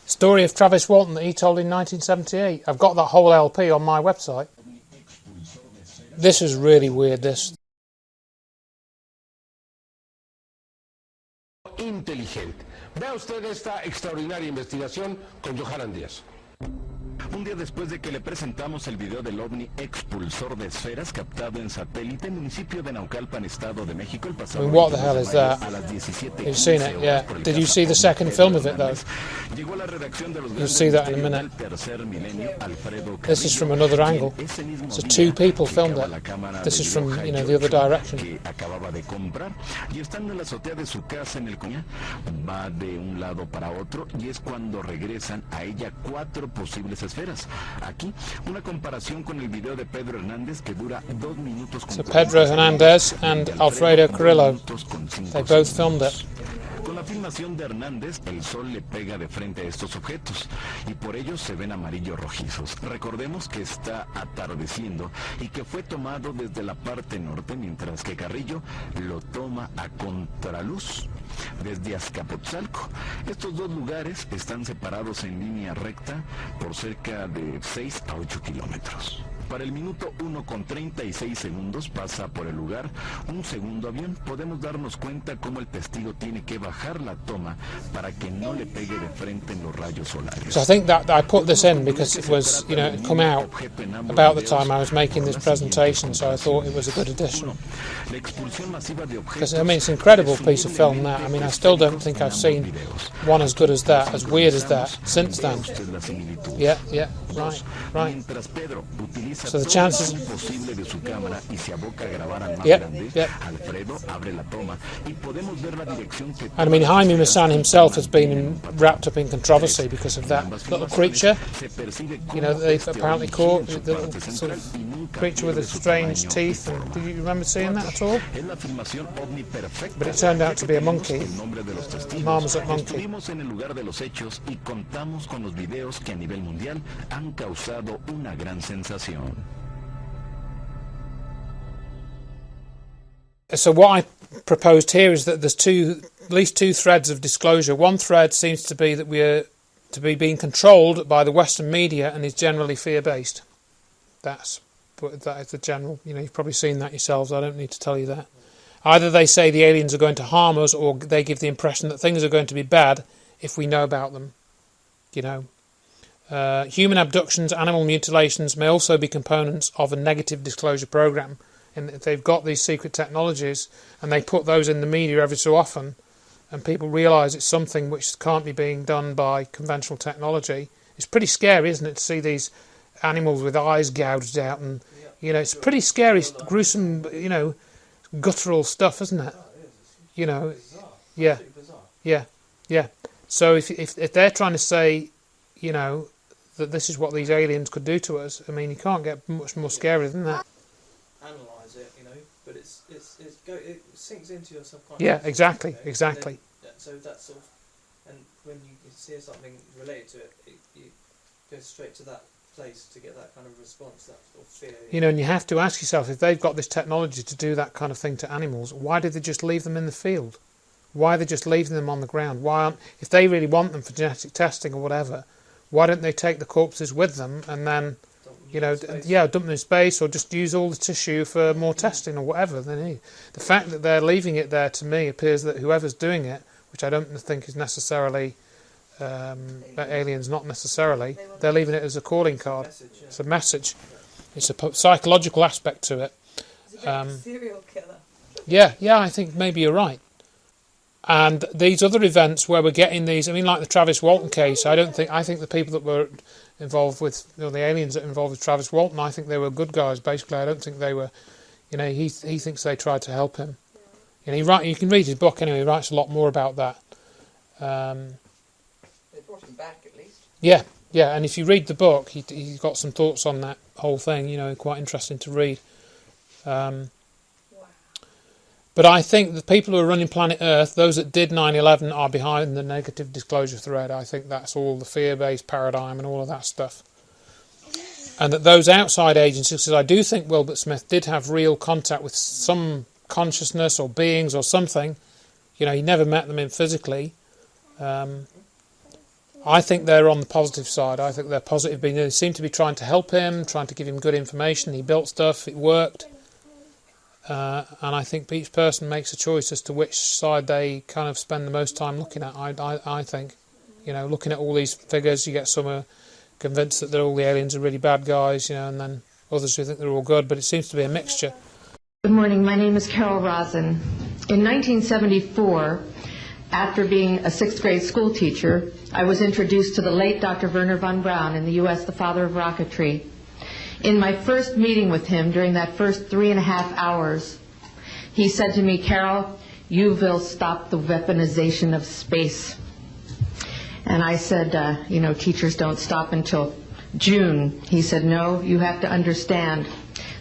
S1: story of Travis Walton that he told in 1978. I've got that whole LP on my website. This is really weird, this.
S2: Inteligente. Vea usted esta extraordinaria investigación con Johanan Díaz.
S22: Un día después de que le presentamos el video del ovni expulsor de esferas captado en satélite en el municipio de Naucalpan, Estado de México, el pasado.
S1: I mean, what the hell is that? You've seen it, yeah. Did you see the second film of it, though? You'll see that in a minute. This is from another angle. So 2 people filmed it. This is from, you know, the other direction.
S22: Y estando en la azotea de su casa en el coña, va de un lado para otro y es cuando regresan a ella 4 posibles esferas. Aquí, una comparación con el video de Pedro Hernández que dura 2 minutos con
S1: So Pedro Hernandez and Alfredo Carrillo, they both filmed it.
S22: Con la filmación de Hernández, el sol le pega de frente a estos objetos y por ello se ven amarillos rojizos. Recordemos que está atardeciendo y que fue tomado desde la parte norte, mientras que Carrillo lo toma a contraluz desde Azcapotzalco. Estos 2 lugares están separados en línea recta por cerca de 6 a 8 kilómetros. Para el minuto 1:36 pasa por el lugar un segundo avión. Podemos darnos cuenta cómo el testigo tiene que bajar la toma para que no le pegue de frente en los rayos solares.
S1: So I think that I put this in because it was, you know, it come out about the time I was making this presentation, so I thought it was a good addition. Because, I mean, it's an incredible piece of film, that. I mean, I still don't think I've seen one as good as that, as weird as that, since then. Yeah, right. So the chances... Yep. And I mean, Jaime Maussan himself has been wrapped up in controversy because of that little creature. You know, they apparently caught the little sort of creature with the strange teeth. And do you remember seeing that at all? But it turned out to be a monkey, a marmoset monkey. So what I proposed here is that there's at least two threads of disclosure. One thread seems to be that we are to be being controlled by the Western media and is generally fear-based. That is the general, you know, you've probably seen that yourselves, I don't need to tell you that. Either they say the aliens are going to harm us, or they give the impression that things are going to be bad if we know about them. You know, human abductions, animal mutilations may also be components of a negative disclosure program. And if they've got these secret technologies and they put those in the media every so often, and people realise it's something which can't be being done by conventional technology, it's pretty scary, isn't it, to see these animals with eyes gouged out, and you know, it's pretty scary, gruesome, you know, guttural stuff, isn't it? You know, yeah, yeah, yeah. So if they're trying to say, you know, that this is what these aliens could do to us, I mean, you can't get much more scary than that.
S3: Analyse it, you know, but it sinks into your subconscious.
S1: Yeah, exactly, exactly.
S3: So that's sort of, and when you see something related to it, you go straight to that place to get that kind of response, that sort of fear.
S1: You know, and you have to ask yourself, if they've got this technology to do that kind of thing to animals, why did they just leave them in the field? Why are they just leaving them on the ground? Why aren't, if they really want them for genetic testing or whatever, why don't they take the corpses with them and then, you know, dump them in space, or just use all the tissue for more testing or whatever they need? The fact that they're leaving it there, to me, appears that whoever's doing it, which I don't think is necessarily aliens, not necessarily, they're leaving it as a calling card. It's a message. It's a psychological aspect to it.
S9: Serial killer.
S1: Yeah, I think maybe you're right. And these other events where we're getting these, I mean, like the Travis Walton case, I think the people that were involved with, you know, the aliens that were involved with Travis Walton, I think they were good guys, basically. I don't think they were, you know, he thinks they tried to help him. You know, you can read his book anyway, he writes a lot more about that.
S9: They brought him back, at least.
S1: Yeah, and if you read the book, he's got some thoughts on that whole thing, you know, quite interesting to read. But I think the people who are running Planet Earth, those that did 9/11, are behind the negative disclosure thread. I think that's all the fear-based paradigm and all of that stuff. And that those outside agencies, because I do think Wilbert Smith did have real contact with some consciousness or beings or something. You know, he never met them physically. I think they're on the positive side. I think they're positive. They seem to be trying to help him, trying to give him good information. He built stuff, it worked. And I think each person makes a choice as to which side they kind of spend the most time looking at. I think, you know, looking at all these figures, you get some are convinced that all the aliens are really bad guys, you know, and then others who think they're all good, but it seems to be a mixture.
S4: Good morning, my name is Carol Rosen. In 1974, after being a 6th grade school teacher, I was introduced to the late Dr. Werner von Braun in the U.S., the father of rocketry. In my first meeting with him, during that first 3.5 hours, he said to me, Carol, you will stop the weaponization of space. And I said, you know, teachers don't stop until June. He said, no, you have to understand,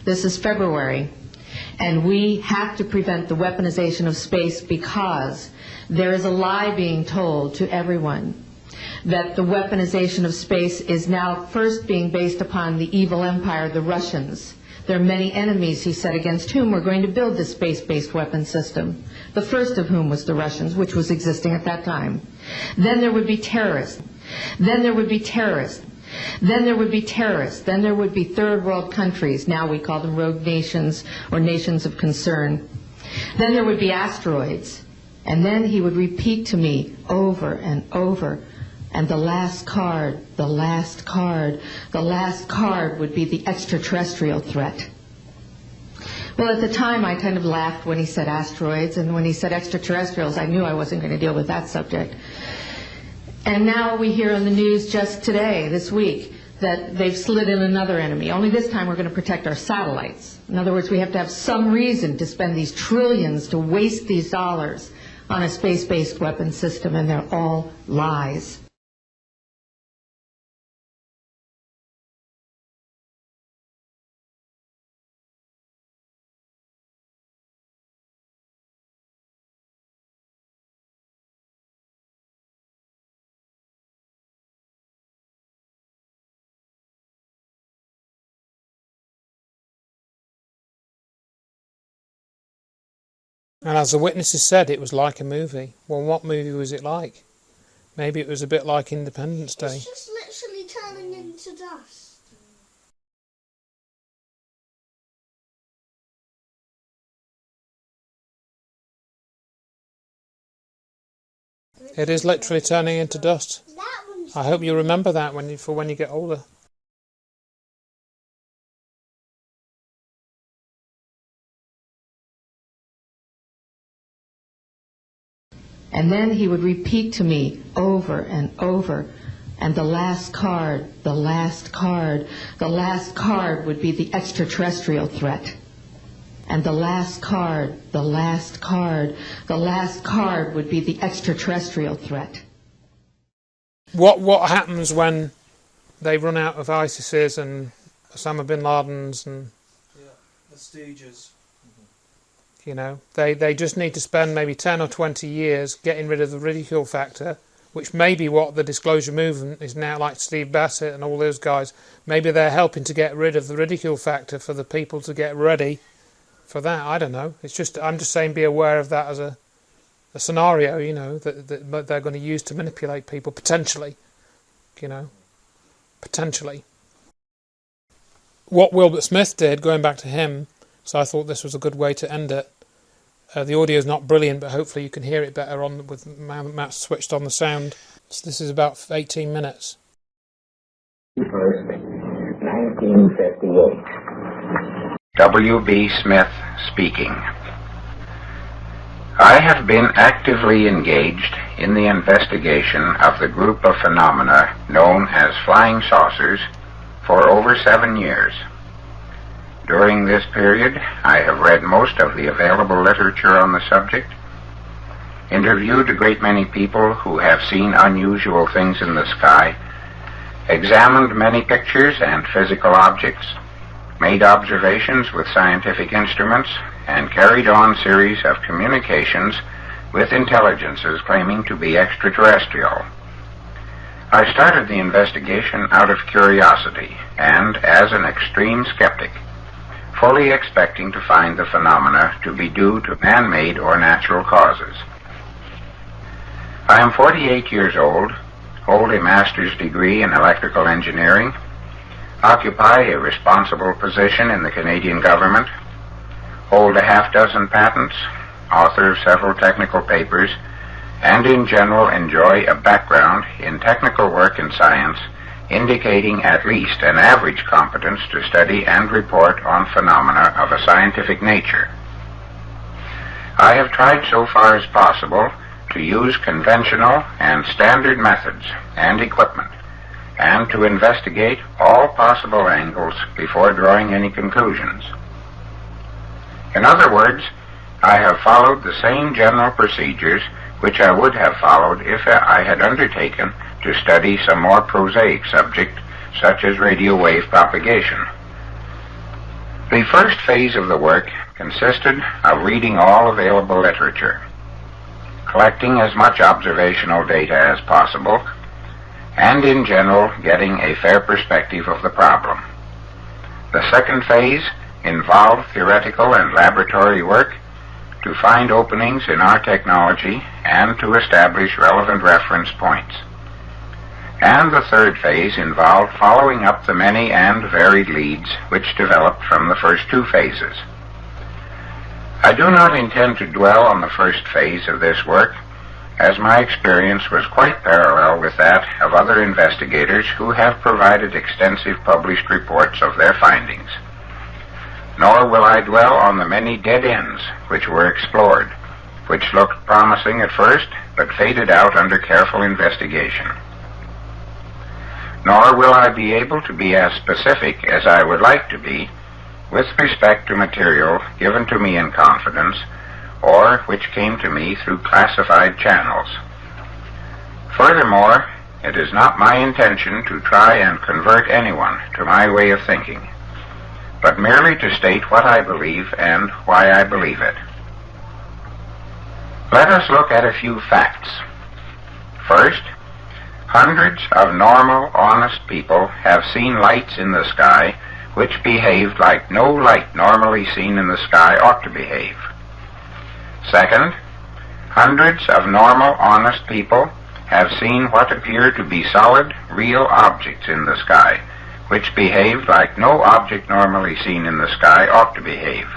S4: this is February, and we have to prevent the weaponization of space because there is a lie being told to everyone that the weaponization of space is now first being based upon the evil empire, the Russians. There are many enemies, he said, against whom we're going to build this space-based weapon system, the first of whom was the Russians, which was existing at that time. Then there would be terrorists. Then there would be terrorists. Then there would be terrorists. Then there would be third world countries. Now we call them rogue nations or nations of concern. Then there would be asteroids. And then he would repeat to me over and over, and the last card, the last card, the last card would be the extraterrestrial threat. Well, at the time, I kind of laughed when he said asteroids, and when he said extraterrestrials, I knew I wasn't going to deal with that subject. And now we hear on the news just today, this week, that they've slid in another enemy. Only this time we're going to protect our satellites. In other words, we have to have some reason to spend these trillions, to waste these dollars on a space-based weapon system, and they're all lies.
S1: And as the witnesses said, it was like a movie. Well, what movie was it like? Maybe it was a bit like Independence Day.
S23: It's just literally turning into dust.
S1: It is literally turning into dust. I hope you remember that when you get older.
S4: And then he would repeat to me over and over, and the last card, the last card, the last card would be the extraterrestrial threat. And the last card, the last card, the last card would be the extraterrestrial threat.
S1: What happens when they run out of ISIS's and Osama bin Laden's and...
S3: Yeah, the Stooges.
S1: You know, they just need to spend maybe 10 or 20 years getting rid of the ridicule factor, which may be what the disclosure movement is now, like Steve Bassett and all those guys. Maybe they're helping to get rid of the ridicule factor for the people to get ready for that. I don't know. It's just, I'm just saying, be aware of that as a scenario, you know, that they're going to use to manipulate people, potentially, you know, potentially. What Wilbert Smith did, going back to him, so I thought this was a good way to end it. The audio is not brilliant, but hopefully you can hear it better on with Matt switched on the sound. So this is about 18 minutes.
S6: 1958. W.B. Smith speaking. I have been actively engaged in the investigation of the group of phenomena known as flying saucers for over 7 years. During this period, I have read most of the available literature on the subject, interviewed a great many people who have seen unusual things in the sky, examined many pictures and physical objects, made observations with scientific instruments, and carried on series of communications with intelligences claiming to be extraterrestrial. I started the investigation out of curiosity and as an extreme skeptic, fully expecting to find the phenomena to be due to man-made or natural causes. I am 48 years old, hold a master's degree in electrical engineering, occupy a responsible position in the Canadian government, hold a half-dozen patents, author of several technical papers, and in general enjoy a background in technical work and science indicating at least an average competence to study and report on phenomena of a scientific nature. I have tried so far as possible to use conventional and standard methods and equipment, and to investigate all possible angles before drawing any conclusions. In other words, I have followed the same general procedures which I would have followed if I had undertaken to study some more prosaic subject, such as radio wave propagation. The first phase of the work consisted of reading all available literature, collecting as much observational data as possible, and in general getting a fair perspective of the problem. The second phase involved theoretical and laboratory work to find openings in our technology and to establish relevant reference points. And the third phase involved following up the many and varied leads which developed from the first two phases. I do not intend to dwell on the first phase of this work, as my experience was quite parallel with that of other investigators who have provided extensive published reports of their findings. Nor will I dwell on the many dead ends which were explored, which looked promising at first, but faded out under careful investigation. Nor will I be able to be as specific as I would like to be with respect to material given to me in confidence, or which came to me through classified channels. Furthermore, it is not my intention to try and convert anyone to my way of thinking, but merely to state what I believe and why I believe it. Let us look at a few facts. First, hundreds of normal, honest people have seen lights in the sky which behaved like no light normally seen in the sky ought to behave. Second, hundreds of normal, honest people have seen what appear to be solid, real objects in the sky, which behaved like no object normally seen in the sky ought to behave.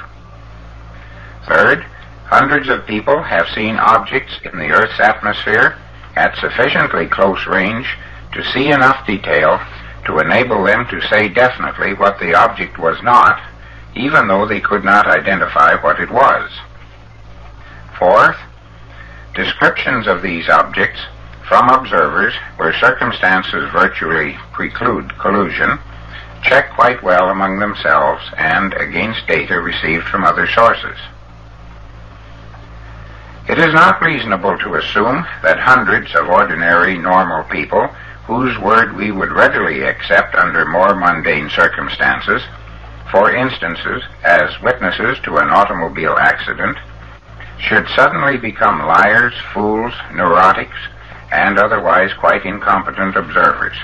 S6: Third, hundreds of people have seen objects in the Earth's atmosphere at sufficiently close range to see enough detail to enable them to say definitely what the object was not, even though they could not identify what it was. Fourth, descriptions of these objects from observers where circumstances virtually preclude collusion check quite well among themselves and against data received from other sources. It is not reasonable to assume that hundreds of ordinary, normal people, whose word we would readily accept under more mundane circumstances, for instances as witnesses to an automobile accident, should suddenly become liars, fools, neurotics, and otherwise quite incompetent observers.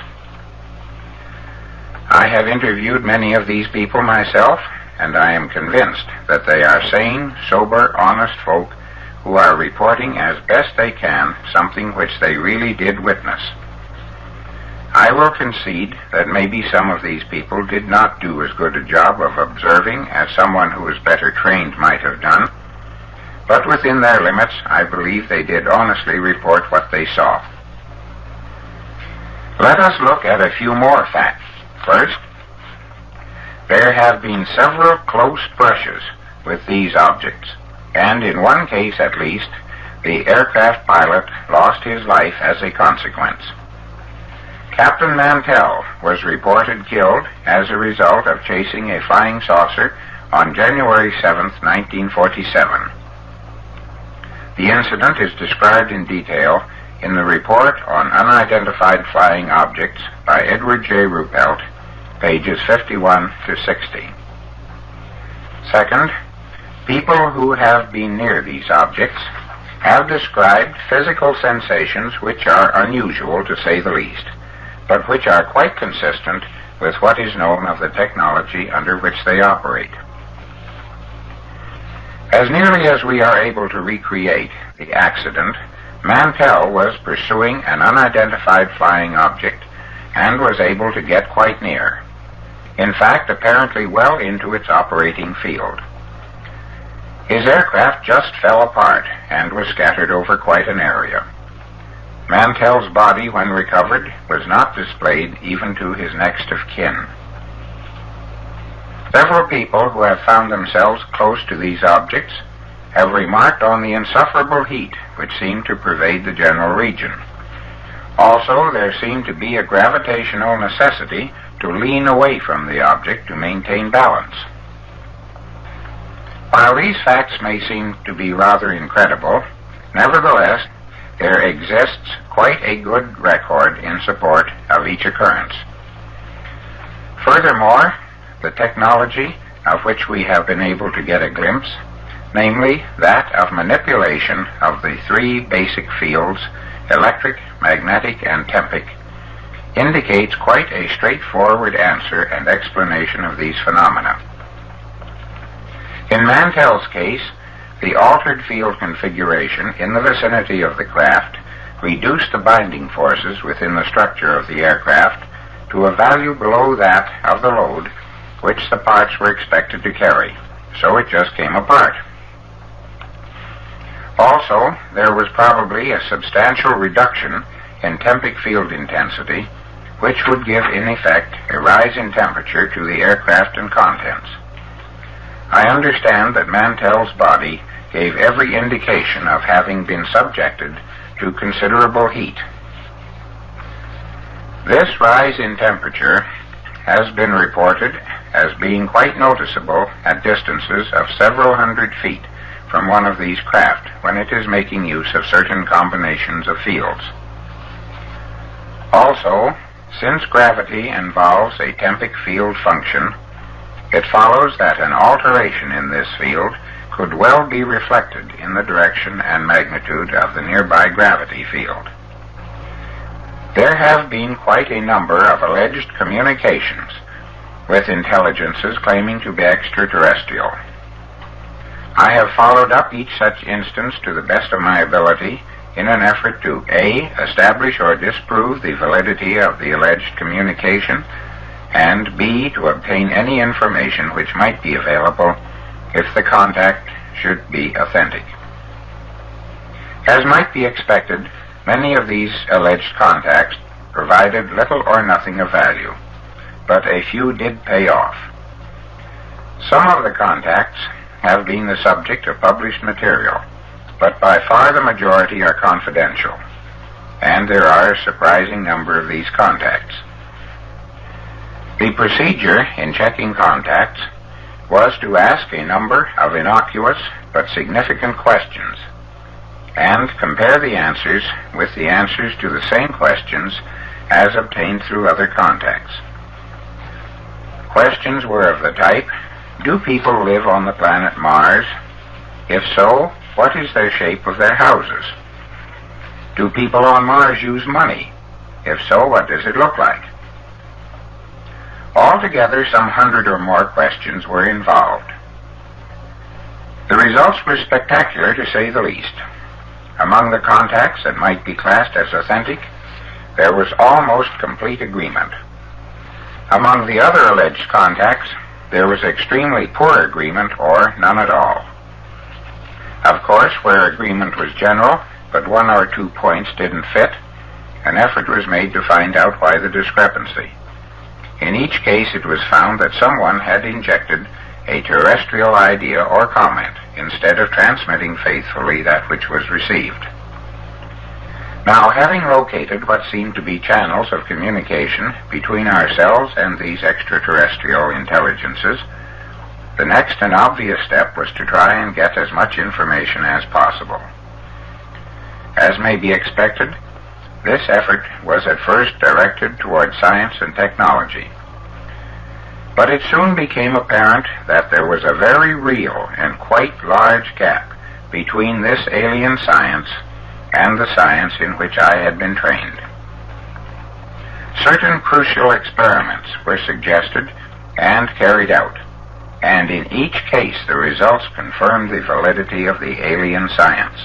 S6: I have interviewed many of these people myself, and I am convinced that they are sane, sober, honest folk who are reporting as best they can something which they really did witness. I will concede that maybe some of these people did not do as good a job of observing as someone who was better trained might have done, but within their limits, I believe they did honestly report what they saw. Let us look at a few more facts. First, there have been several close brushes with these objects, and in one case at least, the aircraft pilot lost his life as a consequence. Captain Mantell was reported killed as a result of chasing a flying saucer on January 7, 1947. The incident is described in detail in the report on unidentified flying objects by Edward J. Ruppelt, pages 51 to 60. Second, people who have been near these objects have described physical sensations which are unusual to say the least, but which are quite consistent with what is known of the technology under which they operate. As nearly as we are able to recreate the accident, Mantell was pursuing an unidentified flying object and was able to get quite near. In fact, apparently well into its operating field. His aircraft just fell apart and was scattered over quite an area. Mantell's body, when recovered, was not displayed even to his next of kin. Several people who have found themselves close to these objects have remarked on the insufferable heat which seemed to pervade the general region. Also, there seemed to be a gravitational necessity to lean away from the object to maintain balance. While these facts may seem to be rather incredible, nevertheless, there exists quite a good record in support of each occurrence. Furthermore, the technology of which we have been able to get a glimpse, namely that of manipulation of the three basic fields, electric, magnetic, and tempic, indicates quite a straightforward answer and explanation of these phenomena. In Mantell's case, the altered field configuration in the vicinity of the craft reduced the binding forces within the structure of the aircraft to a value below that of the load which the parts were expected to carry, so it just came apart. Also, there was probably a substantial reduction in tempic field intensity, which would give in effect a rise in temperature to the aircraft and contents. I understand that Mantell's body gave every indication of having been subjected to considerable heat. This rise in temperature has been reported as being quite noticeable at distances of several hundred feet from one of these craft when it is making use of certain combinations of fields. Also, since gravity involves a tempic field function, it follows that an alteration in this field could well be reflected in the direction and magnitude of the nearby gravity field. There have been quite a number of alleged communications with intelligences claiming to be extraterrestrial. I have followed up each such instance to the best of my ability in an effort to A, establish or disprove the validity of the alleged communication, and B, to obtain any information which might be available if the contact should be authentic. As might be expected, Many of these alleged contacts provided little or nothing of value, but a few did pay off. Some of the contacts have been the subject of published material, but by far the majority are confidential, and there are a surprising number of these contacts. The procedure in checking contacts was to ask a number of innocuous but significant questions and compare the answers with the answers to the same questions as obtained through other contacts. Questions were of the type, do people live on the planet Mars? If so, what is the shape of their houses? Do people on Mars use money? If so, what does it look like? Altogether, some 100 or more questions were involved. The results were spectacular, to say the least. Among the contacts that might be classed as authentic, there was almost complete agreement. Among the other alleged contacts, there was extremely poor agreement or none at all. Of course, where agreement was general, but one or two points didn't fit, an effort was made to find out why the discrepancy. In each case, it was found that someone had injected a terrestrial idea or comment instead of transmitting faithfully that which was received. Now, having located what seemed to be channels of communication between ourselves and these extraterrestrial intelligences, the next and obvious step was to try and get as much information as possible. As may be expected, this effort was at first directed toward science and technology. But it soon became apparent that there was a very real and quite large gap between this alien science and the science in which I had been trained. Certain crucial experiments were suggested and carried out, and in each case the results confirmed the validity of the alien science.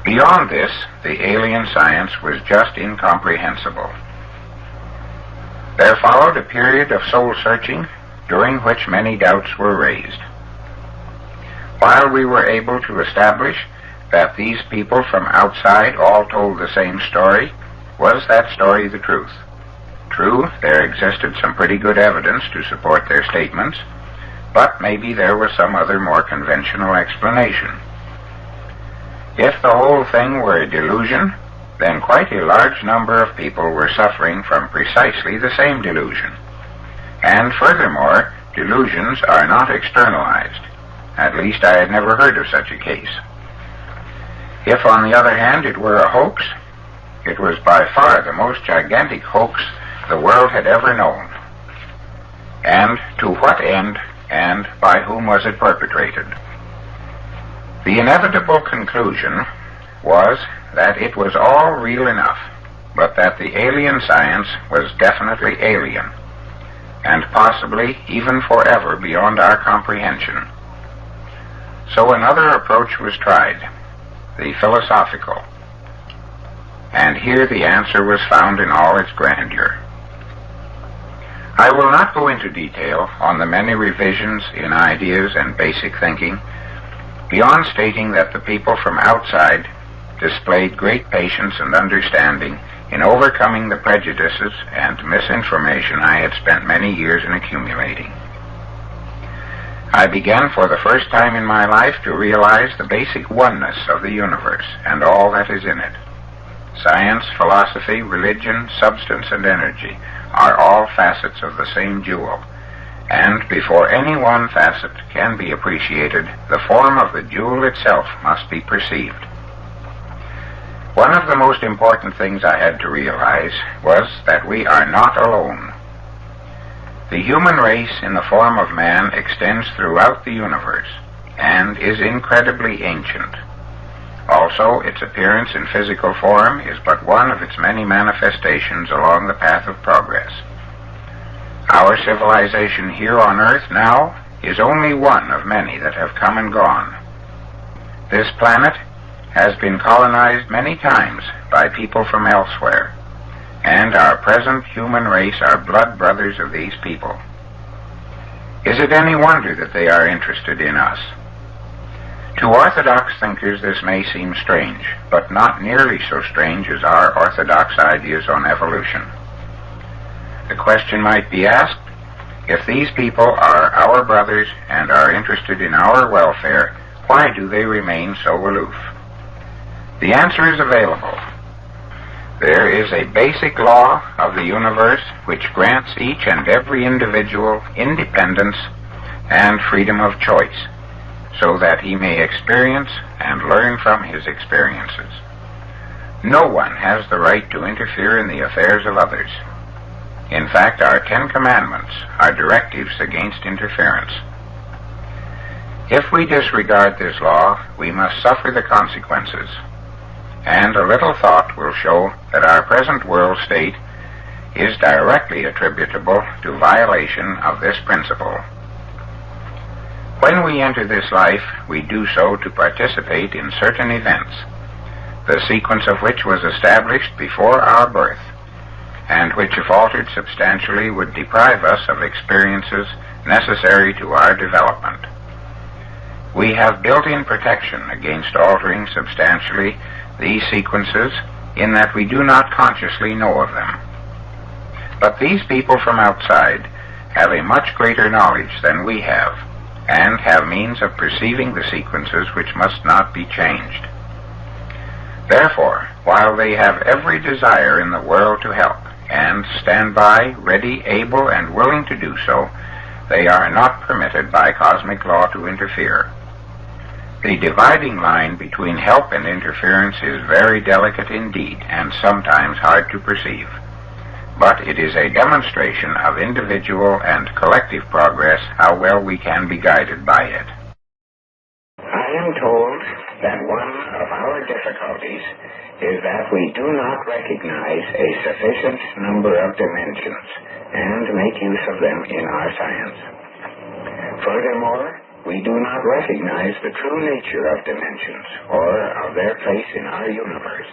S6: Beyond this, the alien science was just incomprehensible. There followed a period of soul-searching during which many doubts were raised. While we were able to establish that these people from outside all told the same story, was that story the truth? True, there existed some pretty good evidence to support their statements, but maybe there was some other more conventional explanation. If the whole thing were a delusion, then quite a large number of people were suffering from precisely the same delusion. And furthermore, delusions are not externalized. At least I had never heard of such a case. If, on the other hand, it were a hoax, it was by far the most gigantic hoax the world had ever known. And to what end, and by whom was it perpetrated? The inevitable conclusion was that it was all real enough, but that the alien science was definitely alien, and possibly even forever beyond our comprehension. So another approach was tried, the philosophical, and here the answer was found in all its grandeur. I will not go into detail on the many revisions in ideas and basic thinking, beyond stating that the people from outside displayed great patience and understanding in overcoming the prejudices and misinformation I had spent many years in accumulating. I began for the first time in my life to realize the basic oneness of the universe and all that is in it. Science, philosophy, religion, substance, and energy are all facets of the same jewel, and before any one facet can be appreciated, the form of the jewel itself must be perceived. One of the most important things I had to realize was that we are not alone. The human race in the form of man extends throughout the universe and is incredibly ancient. Also, its appearance in physical form is but one of its many manifestations along the path of progress. Our civilization here on Earth now is only one of many that have come and gone. This planet has been colonized many times by people from elsewhere, and our present human race are blood brothers of these people. Is it any wonder that they are interested in us? To orthodox thinkers this may seem strange, but not nearly so strange as our orthodox ideas on evolution. The question might be asked, if these people are our brothers and are interested in our welfare, why do they remain so aloof? The answer is available. There is a basic law of the universe which grants each and every individual independence and freedom of choice, so that he may experience and learn from his experiences. No one has the right to interfere in the affairs of others. In fact, our 10 Commandments are directives against interference. If we disregard this law, we must suffer the consequences, and a little thought will show that our present world state is directly attributable to violation of this principle. When we enter this life, we do so to participate in certain events, the sequence of which was established before our birth, and which, if altered substantially, would deprive us of experiences necessary to our development. We have built-in protection against altering substantially these sequences in that we do not consciously know of them. But these people from outside have a much greater knowledge than we have, and have means of perceiving the sequences which must not be changed. Therefore, while they have every desire in the world to help, and stand by, ready, able, and willing to do so, they are not permitted by cosmic law to interfere. The dividing line between help and interference is very delicate indeed, and sometimes hard to perceive. But it is a demonstration of individual and collective progress how well we can be guided by it. I am told that one of our difficulties is that we do not recognize a sufficient number of dimensions and make use of them in our science. Furthermore, we do not recognize the true nature of dimensions or of their place in our universe.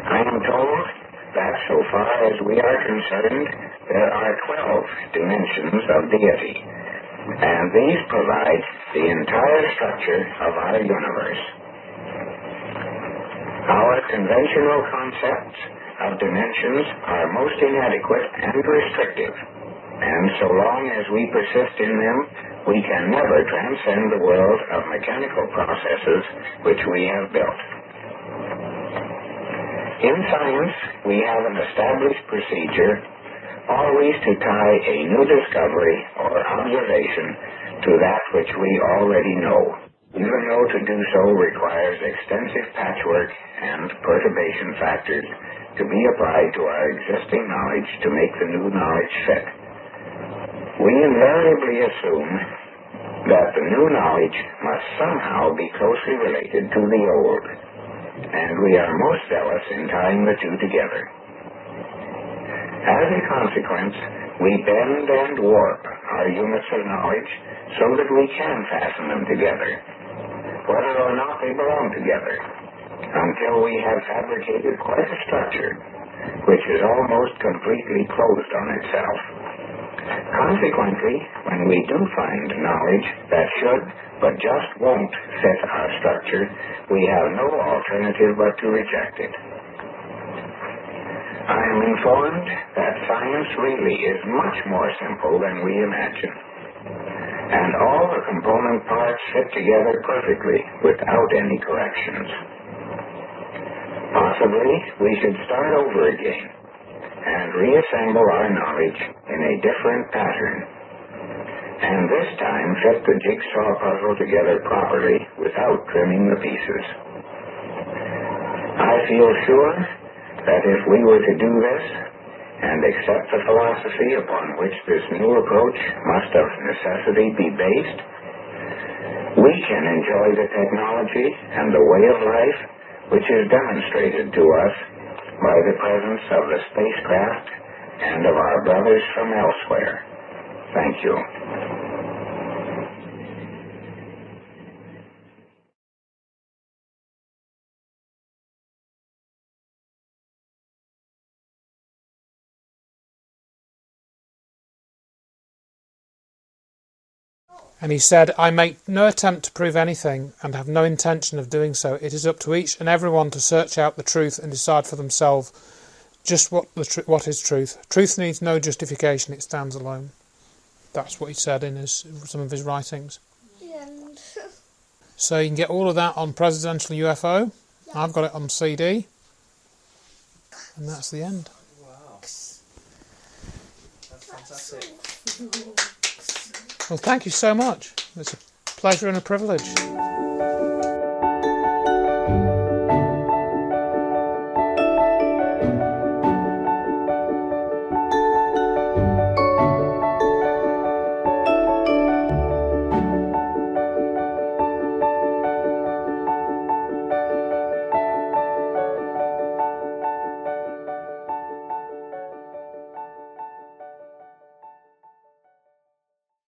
S6: I am told that so far as we are concerned, there are 12 dimensions of deity, and these provide the entire structure of our universe. Our conventional concepts of dimensions are most inadequate and restrictive, and so long as we persist in them, we can never transcend the world of mechanical processes which we have built. In science, we have an established procedure always to tie a new discovery or observation to that which we already know, even though to do so requires extensive patchwork and perturbation factors to be applied to our existing knowledge to make the new knowledge fit. We invariably assume that the new knowledge must somehow be closely related to the old, and we are most zealous in tying the two together. As a consequence, we bend and warp our units of knowledge so that we can fasten them together, whether or not they belong together, until we have fabricated quite a structure which is almost completely closed on itself. Consequently, when we do find knowledge that should but just won't fit our structure, we have no alternative but to reject it. I am informed that science really is much more simple than we imagine, and all the component parts fit together perfectly without any corrections. Possibly we should start over again and reassemble our knowledge in a different pattern, and this time fit the jigsaw puzzle together properly without trimming the pieces. I feel sure that if we were to do this and accept the philosophy upon which this new approach must of necessity be based, we can enjoy the technology and the way of life which is demonstrated to us by the presence of the spacecraft and of our brothers from elsewhere. Thank you.
S1: And he said, I make no attempt to prove anything and have no intention of doing so. It is up to each and everyone to search out the truth and decide for themselves just what is truth. Truth needs no justification, it stands alone. That's what he said in some of his writings.
S23: The end.
S1: So you can get all of that on Presidential UFO. Yeah. I've got it on CD. And that's the end.
S3: Wow. That's fantastic.
S1: Well, thank you so much. It's a pleasure and a privilege.